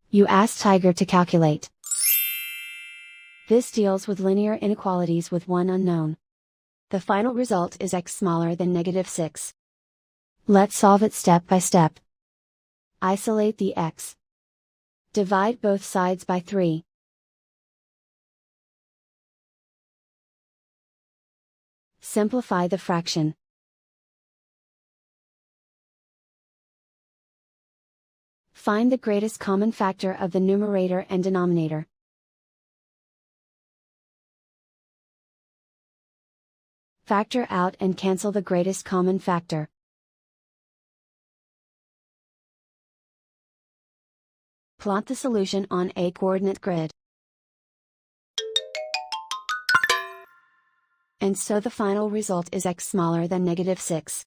You ask Tiger to calculate. This deals with linear inequalities with one unknown. The final result is x smaller than -6. Let's solve it step by step. Isolate the x. Divide both sides by 3. Simplify the fraction. Find the greatest common factor of the numerator and denominator. Factor out and cancel the greatest common factor. Plot the solution on a coordinate grid. And so the final result is x smaller than -6.